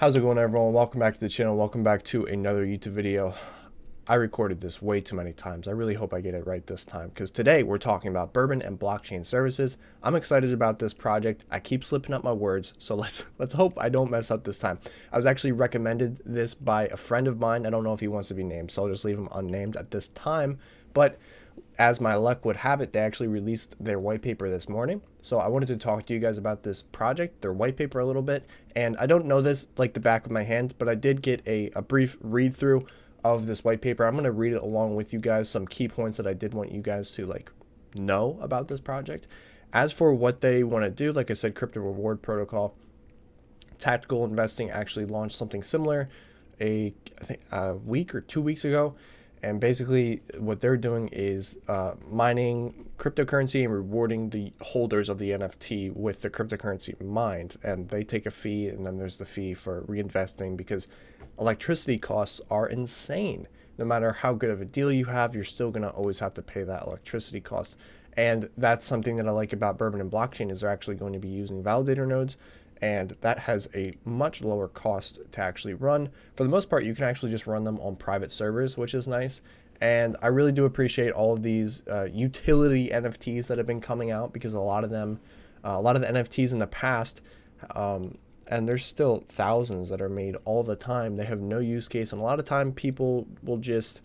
How's it going, everyone? Welcome back to the channel. Welcome back to another YouTube video. I recorded this way too many times. I really hope I get it right this time, because today we're talking about Bourbon-n-Blockchain services. I'm excited about this project. I keep slipping up my words, so let's hope I don't mess up this time. I was actually recommended this by a friend of mine. I don't know if he wants to be named, so I'll just leave him unnamed at this time. But as my luck would have it, they actually released their white paper this morning. So I wanted to talk to you guys about this project, their white paper a little bit. And I don't know this like the back of my hand, but I did get a brief read through of this white paper. I'm going to read it along with you guys, some key points that I did want you guys to know about this project. As for what they want to do, like I said, crypto reward protocol, tactical investing actually launched something similar I think a week or 2 weeks ago. And basically what they're doing is mining cryptocurrency and rewarding the holders of the NFT with the cryptocurrency mined. And they take a fee, and then there's the fee for reinvesting, because electricity costs are insane. No matter how good of a deal you have, you're still going to always have to pay that electricity cost. And that's something that I like about Bourbon-n-Blockchain, is they're actually going to be using validator nodes. And that has a much lower cost to actually run. For the most part, you can actually just run them on private servers, which is nice. And I really do appreciate all of these utility NFTs that have been coming out, because a lot of the NFTs in the past, and there's still thousands that are made all the time, they have no use case. And a lot of time people will just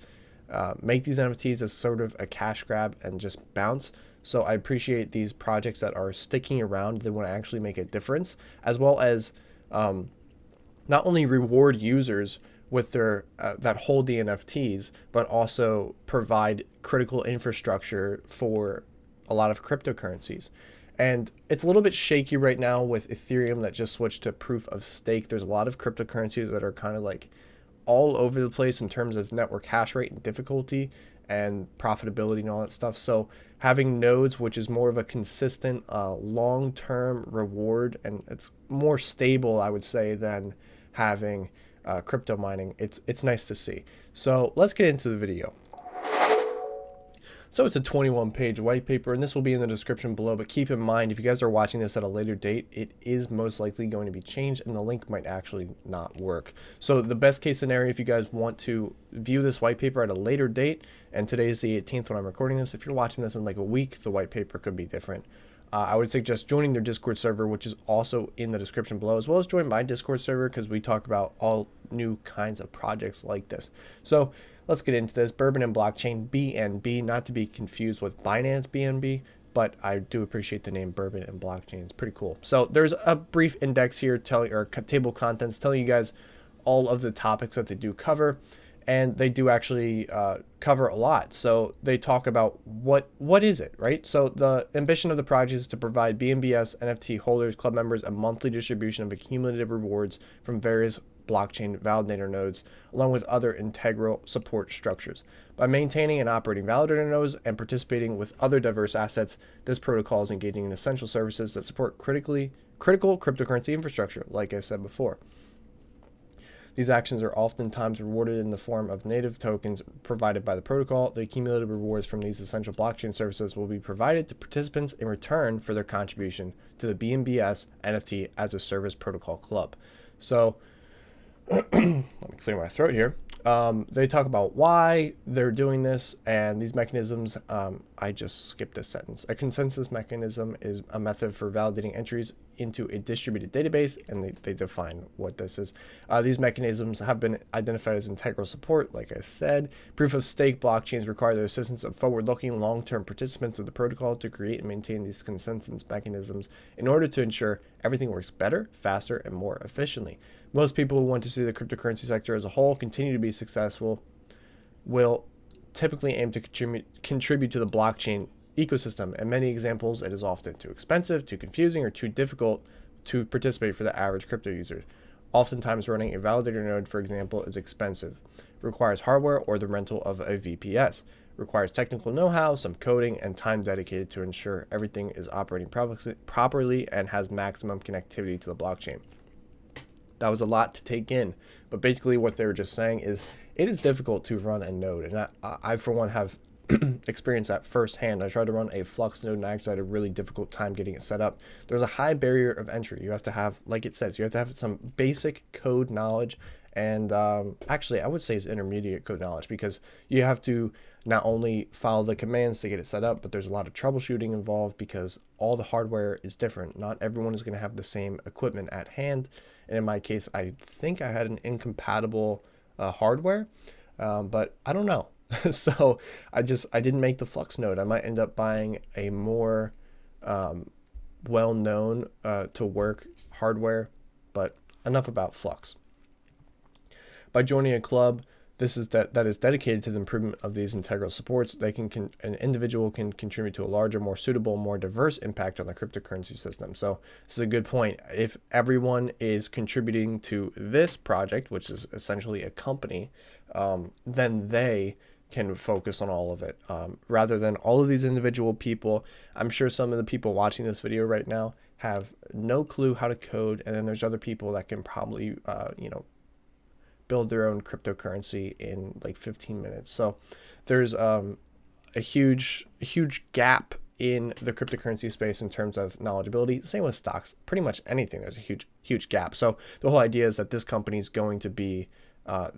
make these NFTs as sort of a cash grab and just bounce. So I appreciate these projects that are sticking around. They want to actually make a difference, as well as not only reward users with their that hold the NFTs, but also provide critical infrastructure for a lot of cryptocurrencies. And it's a little bit shaky right now with Ethereum that just switched to proof of stake. There's a lot of cryptocurrencies that are kind of like all over the place in terms of network hash rate and difficulty and profitability and all that stuff. So having nodes, which is more of a consistent long-term reward, and it's more stable, I would say, than having crypto mining, it's nice to see. So let's get into the video. So it's a 21-page white paper, and this will be in the description below, but keep in mind, if you guys are watching this at a later date, it is most likely going to be changed, and the link might actually not work. So the best case scenario, if you guys want to view this white paper at a later date, and today is the 18th when I'm recording this, if you're watching this in like a week, the white paper could be different. I would suggest joining their Discord server, which is also in the description below, as well as join my Discord server, because we talk about all new kinds of projects like this. So let's get into this. Bourbon-n-Blockchain, BNB, not to be confused with Binance BNB, but I do appreciate the name Bourbon-n-Blockchain. It's pretty cool. So there's a brief index here or table of contents telling you guys all of the topics that they do cover. And they do actually cover a lot. So they talk about what is it, right? So the ambition of the project is to provide BNBS NFT holders, club members, a monthly distribution of accumulative rewards from various blockchain validator nodes, along with other integral support structures. By maintaining and operating validator nodes and participating with other diverse assets, this protocol is engaging in essential services that support critical cryptocurrency infrastructure, like I said before. These actions are oftentimes rewarded in the form of native tokens provided by the protocol. The accumulated rewards from these essential blockchain services will be provided to participants in return for their contribution to the BNBS NFT as a service protocol club. So let me clear my throat here. They talk about why they're doing this and these mechanisms. I just skipped this sentence. A consensus mechanism is a method for validating entries into a distributed database, and they define what this is. These mechanisms have been identified as integral support, like I said. Proof of stake blockchains require the assistance of forward-looking long-term participants of the protocol to create and maintain these consensus mechanisms in order to ensure everything works better, faster, and more efficiently. Most people who want to see the cryptocurrency sector as a whole continue to be successful will typically aim to contribute to the blockchain ecosystem. In many examples, it is often too expensive, too confusing, or too difficult to participate for the average crypto user. Oftentimes, running a validator node, for example, is expensive, requires hardware or the rental of a VPS, requires technical know-how, some coding, and time dedicated to ensure everything is operating properly and has maximum connectivity to the blockchain. That was a lot to take in, but basically what they were just saying is it is difficult to run a node, and I for one have experienced that firsthand. I tried to run a Flux node and I actually had a really difficult time getting it set up. There's a high barrier of entry. You have to have, like it says, you have to have some basic code knowledge, and actually I would say it's intermediate code knowledge, because you have to not only follow the commands to get it set up, but there's a lot of troubleshooting involved because all the hardware is different. Not everyone is going to have the same equipment at hand, and in my case I think I had an incompatible hardware, but I don't know. So I didn't make the Flux node. I might end up buying a more well-known to work hardware, but enough about Flux. By joining a club that is dedicated to the improvement of these integral supports, an individual can contribute to a larger, more suitable, more diverse impact on the cryptocurrency system. So this is a good point. If everyone is contributing to this project, which is essentially a company, then they can focus on all of it, rather than all of these individual people. I'm sure some of the people watching this video right now have no clue how to code, and then there's other people that can probably build their own cryptocurrency in like 15 minutes. So there's a huge gap in the cryptocurrency space in terms of knowledgeability. Same with stocks, pretty much anything. There's a huge gap. So the whole idea is that this company is going to be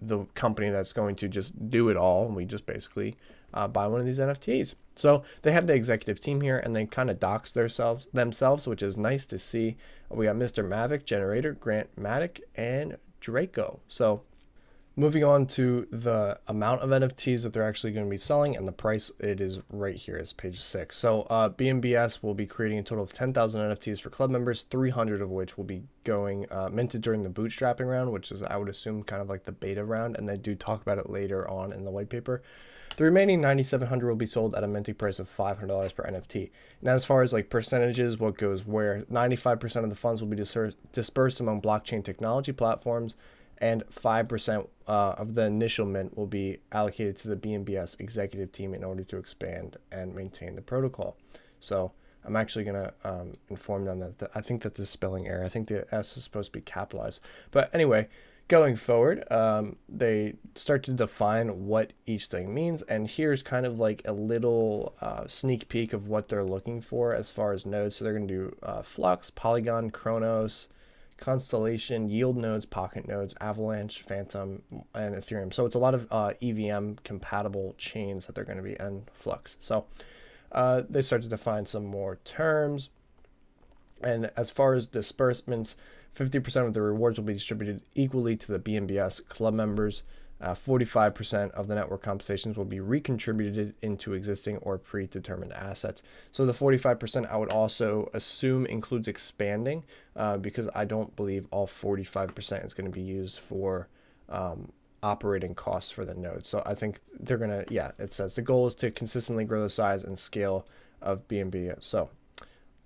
the company that's going to just do it all, and we just basically buy one of these NFTs. So they have the executive team here, and they kind of dox themselves, which is nice to see. We got Mr. Mavic, Generator, Grant Matic, and Draco. So moving on to the amount of NFTs that they're actually going to be selling and the price, it is right here. It's page 6. So BNBS will be creating a total of 10,000 NFTs for club members, 300 of which will be going minted during the bootstrapping round, which is, I would assume, kind of like the beta round, and they do talk about it later on in the white paper. The remaining 9,700 will be sold at a minting price of $500 per NFT. Now, as far as like percentages, what goes where, 95% of the funds will be dispersed among blockchain technology platforms, and 5% of the initial mint will be allocated to the BNBS executive team in order to expand and maintain the protocol. So I'm actually going to inform them that I think that the spelling error, I think the S is supposed to be capitalized. But anyway, going forward, they start to define what each thing means. And here's kind of like a little sneak peek of what they're looking for as far as nodes. So they're going to do Flux, Polygon, Chronos, Constellation, Yield nodes, Pocket nodes, Avalanche, Phantom, and Ethereum. So it's a lot of EVM compatible chains that they're going to be in Flux. So they start to define some more terms. And as far as disbursements, 50% of the rewards will be distributed equally to the BNBS club members. 45% of the network compensations will be recontributed into existing or predetermined assets. So the 45% I would also assume includes expanding, because I don't believe all 45% is going to be used for operating costs for the node. So I think they're going to, yeah, it says the goal is to consistently grow the size and scale of BNB. So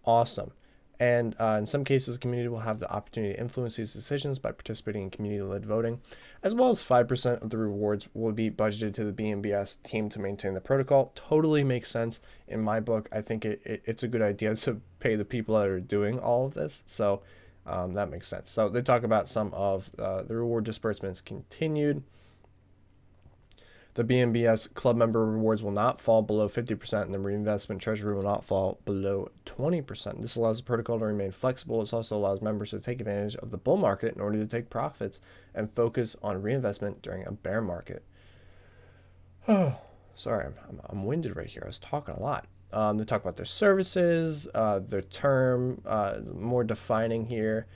awesome. And in some cases, the community will have the opportunity to influence these decisions by participating in community-led voting, as well as 5% of the rewards will be budgeted to the BNBS team to maintain the protocol. Totally makes sense in my book. I think it's a good idea to pay the people that are doing all of this. So that makes sense. So they talk about some of the reward disbursements continued. The BNBS club member rewards will not fall below 50%, and the reinvestment treasury will not fall below 20%. This allows the protocol to remain flexible. It also allows members to take advantage of the bull market in order to take profits and focus on reinvestment during a bear market. Oh, sorry, I'm winded right here. I was talking a lot. They talk about their services, their term, more defining here.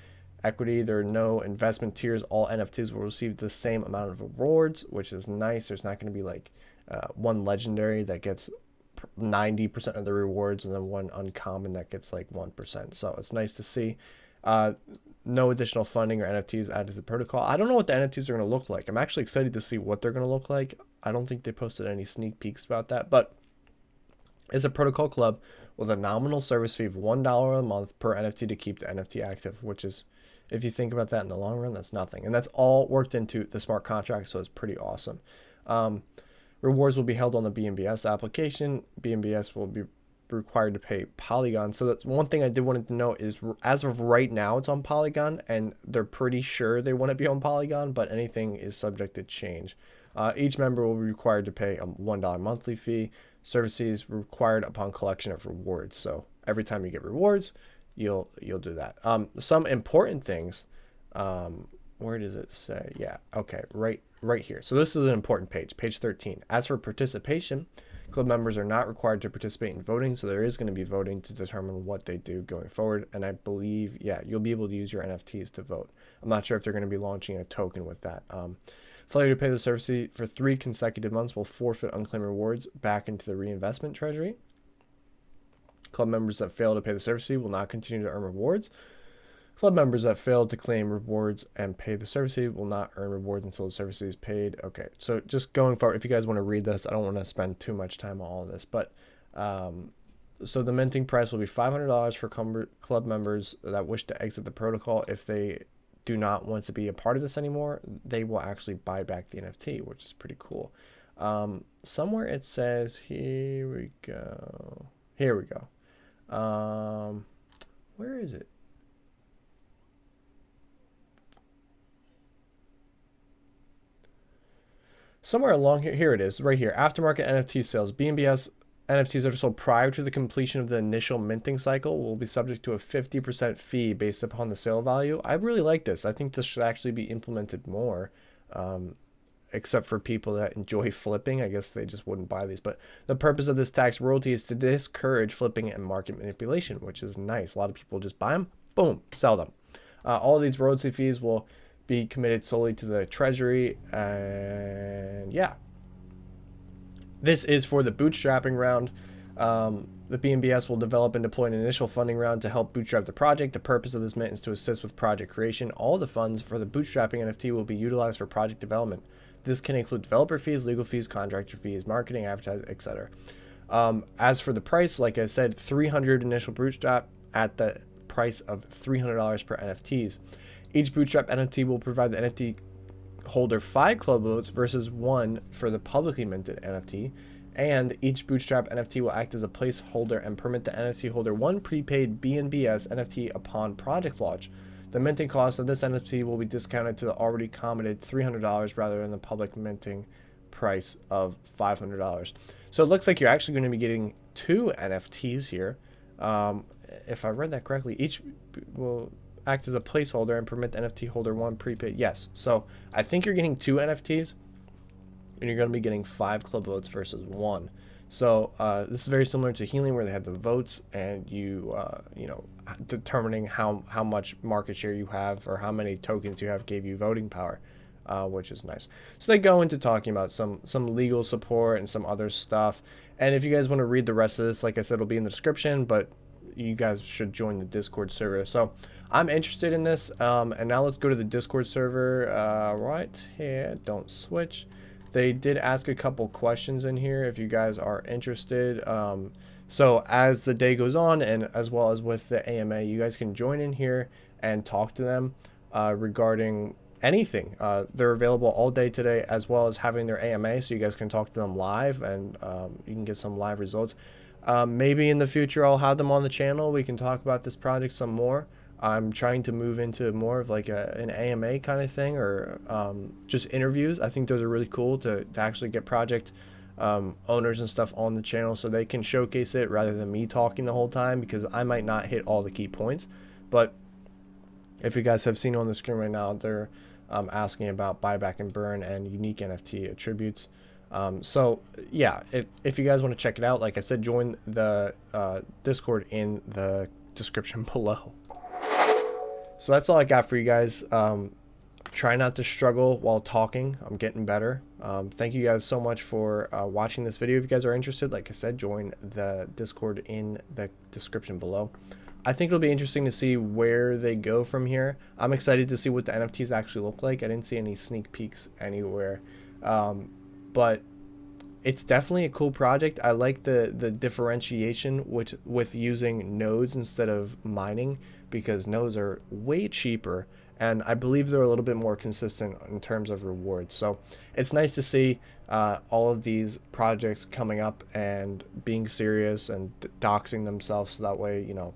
Equity, there are no investment tiers. All NFTs will receive the same amount of rewards, which is nice. There's not going to be like one legendary that gets 90% of the rewards and then one uncommon that gets like 1%. So it's nice to see. No additional funding or NFTs added to the protocol. I don't know what the NFTs are going to look like. I'm actually excited to see what they're going to look like. I don't think they posted any sneak peeks about that, but it's a protocol club with a nominal service fee of $1 a month per NFT to keep the NFT active, which is, if you think about that in the long run, that's nothing. And that's all worked into the smart contract, so it's pretty awesome. Rewards will be held on the BNBS application. BNBS will be required to pay Polygon. So that's one thing I did want to note is, as of right now, it's on Polygon, and they're pretty sure they want to be on Polygon, but anything is subject to change. Each member will be required to pay a $1 monthly fee. Service fees required upon collection of rewards. So every time you get rewards, you'll do that. Some important things. Where does it say? Yeah, okay, right here. So this is an important page, page 13. As for participation, club members are not required to participate in voting, so there is going to be voting to determine what they do going forward. And I believe, yeah, you'll be able to use your NFTs to vote. I'm not sure if they're going to be launching a token with that. Failure to pay the service fee for 3 consecutive months will forfeit unclaimed rewards back into the reinvestment treasury. Club members that fail to pay the service fee will not continue to earn rewards. Club members that fail to claim rewards and pay the service fee will not earn rewards until the service fee is paid. Okay, so just going forward, if you guys want to read this, I don't want to spend too much time on all of this, but so the minting price will be $500 for club members that wish to exit the protocol. If they do not want to be a part of this anymore, they will actually buy back the NFT, which is pretty cool. Somewhere it says, here we go. Where is it? Somewhere along here it is, right here. Aftermarket NFT sales. BNBS NFTs that are sold prior to the completion of the initial minting cycle will be subject to a 50% fee based upon the sale value. I really like this. I think this should actually be implemented more, except for people that enjoy flipping. I guess they just wouldn't buy these. But the purpose of this tax royalty is to discourage flipping and market manipulation, which is nice. A lot of people just buy them, boom, sell them. All of these royalty fees will be committed solely to the treasury, and yeah, this is for the bootstrapping round. The BNBS will develop and deploy an initial funding round to help bootstrap the project. The purpose of this mint is to assist with project creation. All the funds for the bootstrapping NFT will be utilized for project development. This can include developer fees, legal fees, contractor fees, marketing, advertising, etc. As for the price, like I said, 300 initial bootstrap at the price of $300 per NFTs. Each bootstrap NFT will provide the NFT holder 5 club votes versus 1 for the publicly minted NFT. And each bootstrap NFT will act as a placeholder and permit the NFT holder 1 prepaid BNBS NFT upon project launch. The minting cost of this NFT will be discounted to the already commented $300 rather than the public minting price of $500. So it looks like you're actually going to be getting 2 NFTs here. If I read that correctly, each will act as a placeholder and permit the NFT holder 1 prepaid. Yes. So I think you're getting 2 NFTs and you're going to be getting 5 club votes versus 1. So this is very similar to Helium, where they had the votes and you know, determining how much market share you have or how many tokens you have gave you voting power, which is nice. So they go into talking about some legal support and some other stuff. And if you guys want to read the rest of this, like I said, it'll be in the description, but you guys should join the Discord server. So I'm interested in this. And now let's go to the Discord server right here. Don't switch. They did ask a couple questions in here if you guys are interested. So as the day goes on, and as well as with the AMA, you guys can join in here and talk to them regarding anything. They're available all day today, as well as having their AMA, so you guys can talk to them live and you can get some live results. Maybe in the future I'll have them on the channel. We can talk about this project some more. I'm trying to move into more of like an AMA kind of thing, or just interviews. I think those are really cool to actually get project owners and stuff on the channel so they can showcase it rather than me talking the whole time, because I might not hit all the key points. But if you guys have seen on the screen right now, they're asking about buyback and burn and unique NFT attributes. So yeah, if you guys want to check it out, like I said, join the Discord in the description below. So that's all I got for you guys. Try not to struggle while talking. I'm getting better. Thank you guys so much for watching this video. If you guys are interested, like I said, join the Discord in the description below. I think it'll be interesting to see where they go from here. I'm excited to see what the NFTs actually look like. I didn't see any sneak peeks anywhere. But it's definitely a cool project. I like the differentiation with using nodes instead of mining, because nodes are way cheaper, and I believe they're a little bit more consistent in terms of rewards. So it's nice to see all of these projects coming up and being serious and doxing themselves, so that way, you know,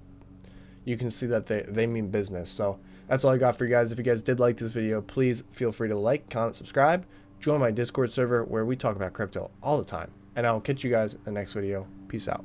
you can see that they mean business. So that's all I got for you guys. If you guys did like this video, please feel free to like, comment, subscribe. Join my Discord server where we talk about crypto all the time. and I'll catch you guys in the next video. Peace out.